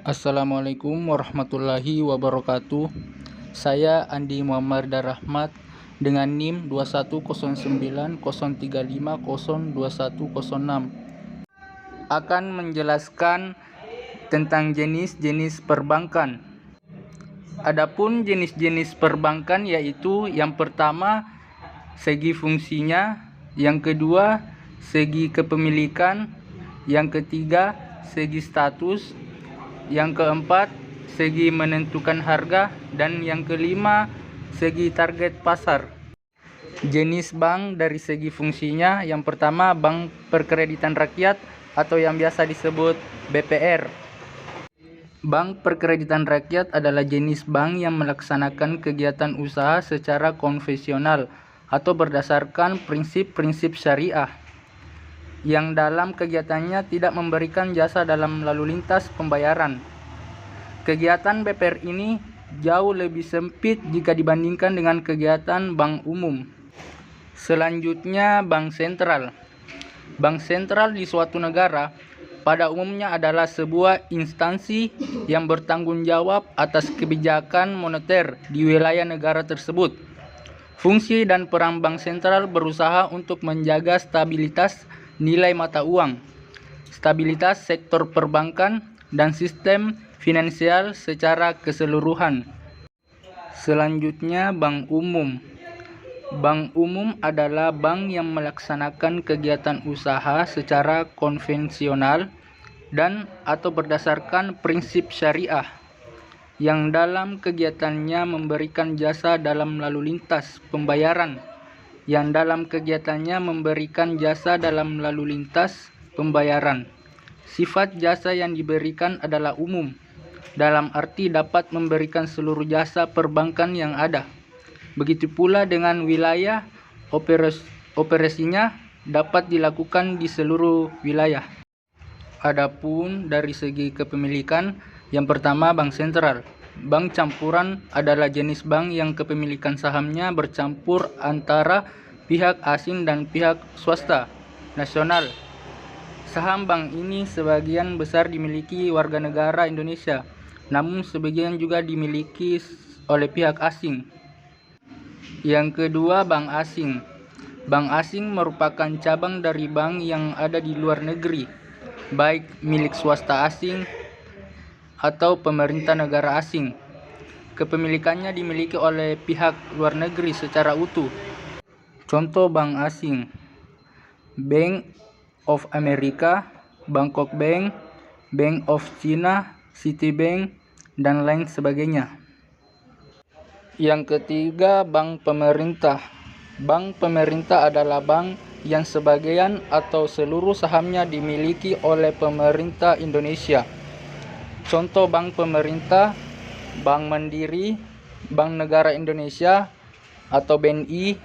Assalamualaikum warahmatullahi wabarakatuh. Saya Andi Muhammad Rahmat dengan NIM 210903502106 akan menjelaskan tentang jenis-jenis perbankan. Adapun jenis-jenis perbankan yaitu yang pertama segi fungsinya, yang kedua segi kepemilikan, yang ketiga segi status, yang keempat segi menentukan harga, dan yang kelima segi target pasar. Jenis bank dari segi fungsinya, yang pertama Bank Perkreditan Rakyat atau yang biasa disebut BPR. Bank Perkreditan Rakyat adalah jenis bank yang melaksanakan kegiatan usaha secara konvensional atau berdasarkan prinsip-prinsip syariah, yang dalam kegiatannya tidak memberikan jasa dalam lalu lintas pembayaran. Kegiatan BPR ini jauh lebih sempit jika dibandingkan dengan kegiatan bank umum. Selanjutnya, bank sentral. Bank sentral di suatu negara pada umumnya adalah sebuah instansi yang bertanggung jawab atas kebijakan moneter di wilayah negara tersebut. Fungsi dan peran bank sentral berusaha untuk menjaga stabilitas nilai mata uang, stabilitas sektor perbankan, dan sistem finansial secara keseluruhan. Selanjutnya, bank umum. Bank umum adalah bank yang melaksanakan kegiatan usaha secara konvensional dan atau berdasarkan prinsip syariah, yang dalam kegiatannya memberikan jasa dalam lalu lintas pembayaran, Sifat jasa yang diberikan adalah umum, dalam arti dapat memberikan seluruh jasa perbankan yang ada. Begitu pula dengan wilayah, operasinya dapat dilakukan di seluruh wilayah. Adapun dari segi kepemilikan, yang pertama bank sentral. Bank campuran adalah jenis bank yang kepemilikan sahamnya bercampur antara pihak asing dan pihak swasta nasional. Saham bank ini sebagian besar dimiliki warga negara Indonesia, namun sebagian juga dimiliki oleh pihak asing. Yang kedua, bank asing. Bank asing merupakan cabang dari bank yang ada di luar negeri, baik milik swasta asing atau pemerintah negara asing. Kepemilikannya dimiliki oleh pihak luar negeri secara utuh. Contoh bank asing: Bank of America, Bangkok Bank, Bank of China, Citibank, dan lain sebagainya. Yang ketiga, bank pemerintah. Bank pemerintah adalah bank yang sebagian atau seluruh sahamnya dimiliki oleh pemerintah Indonesia. Contoh bank pemerintah: Bank Mandiri, Bank Negara Indonesia atau BNI,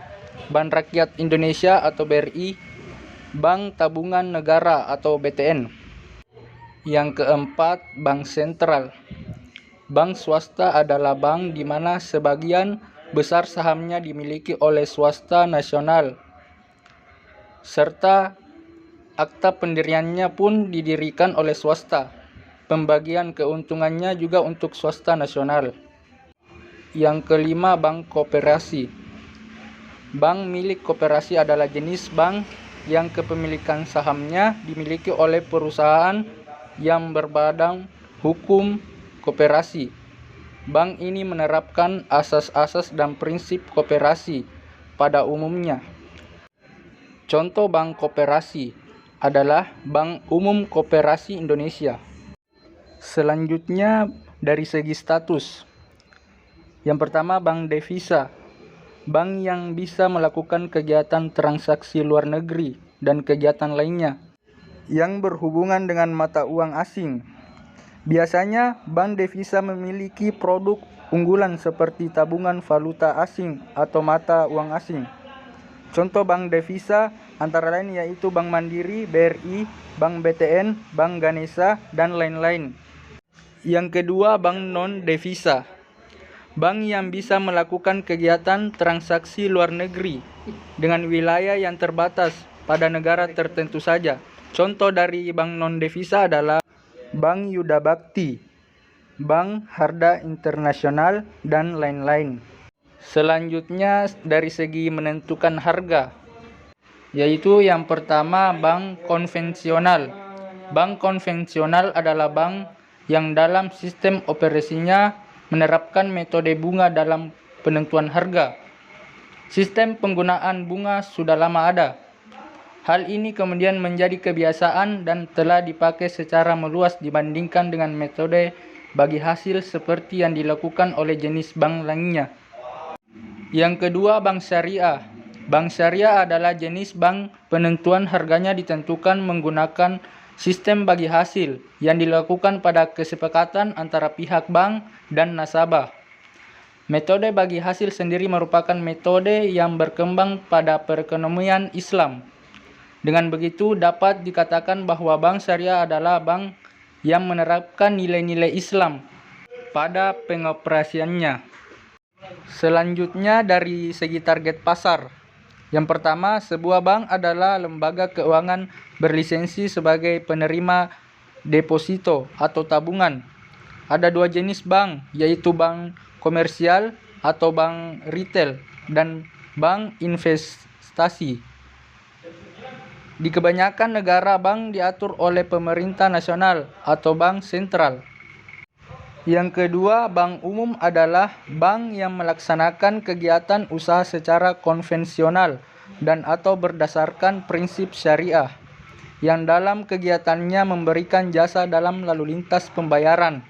Bank Rakyat Indonesia atau BRI, Bank Tabungan Negara atau BTN. Yang keempat, bank sentral. Bank swasta adalah bank di mana sebagian besar sahamnya dimiliki oleh swasta nasional, serta akta pendiriannya pun didirikan oleh swasta. Pembagian keuntungannya juga untuk swasta nasional. Yang kelima, bank koperasi. Bank milik koperasi adalah jenis bank yang kepemilikan sahamnya dimiliki oleh perusahaan yang berbadan hukum koperasi. Bank ini menerapkan asas-asas dan prinsip koperasi pada umumnya. Contoh bank koperasi adalah Bank Umum Koperasi Indonesia. Selanjutnya, dari segi status. Yang pertama, bank devisa. Bank yang bisa melakukan kegiatan transaksi luar negeri dan kegiatan lainnya yang berhubungan dengan mata uang asing. Biasanya, bank devisa memiliki produk unggulan seperti tabungan valuta asing atau mata uang asing. Contoh bank devisa antara lain yaitu Bank Mandiri, BRI, Bank BTN, Bank Ganesha, dan lain-lain. Yang kedua, bank non-devisa. Bank yang bisa melakukan kegiatan transaksi luar negeri dengan wilayah yang terbatas pada negara tertentu saja. Contoh dari bank non-devisa adalah Bank Yuda Bakti, bank, harga internasional, dan lain-lain. Selanjutnya dari segi menentukan harga, yaitu yang pertama bank konvensional. Bank konvensional adalah bank yang dalam sistem operasinya menerapkan metode bunga dalam penentuan harga. Sistem penggunaan bunga sudah lama ada. Hal ini kemudian menjadi kebiasaan dan telah dipakai secara meluas dibandingkan dengan metode bagi hasil seperti yang dilakukan oleh jenis bank lainnya. Yang kedua, bank syariah. Bank syariah adalah jenis bank penentuan harganya ditentukan menggunakan sistem bagi hasil yang dilakukan pada kesepakatan antara pihak bank dan nasabah. Metode bagi hasil sendiri merupakan metode yang berkembang pada perekonomian Islam. Dengan begitu, dapat dikatakan bahwa bank syariah adalah bank yang menerapkan nilai-nilai Islam pada pengoperasiannya. Selanjutnya dari segi target pasar. Yang pertama, sebuah bank adalah lembaga keuangan berlisensi sebagai penerima deposito atau tabungan. Ada dua jenis bank, yaitu bank komersial atau bank retail dan bank investasi. Di kebanyakan negara, bank diatur oleh pemerintah nasional atau bank sentral. Yang kedua, bank umum adalah bank yang melaksanakan kegiatan usaha secara konvensional dan atau berdasarkan prinsip syariah, yang dalam kegiatannya memberikan jasa dalam lalu lintas pembayaran.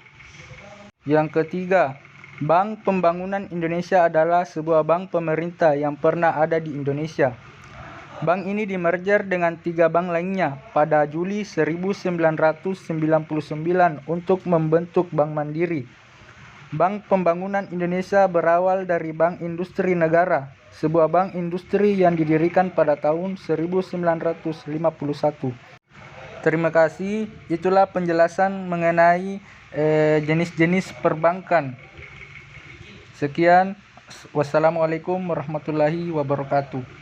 Yang ketiga, Bank Pembangunan Indonesia adalah sebuah bank pemerintah yang pernah ada di Indonesia. Bank ini dimerger dengan 3 bank lainnya pada Juli 1999 untuk membentuk Bank Mandiri. Bank Pembangunan Indonesia berawal dari Bank Industri Negara, sebuah bank industri yang didirikan pada tahun 1951. Terima kasih, itulah penjelasan mengenai jenis-jenis perbankan. Sekian, wassalamualaikum warahmatullahi wabarakatuh.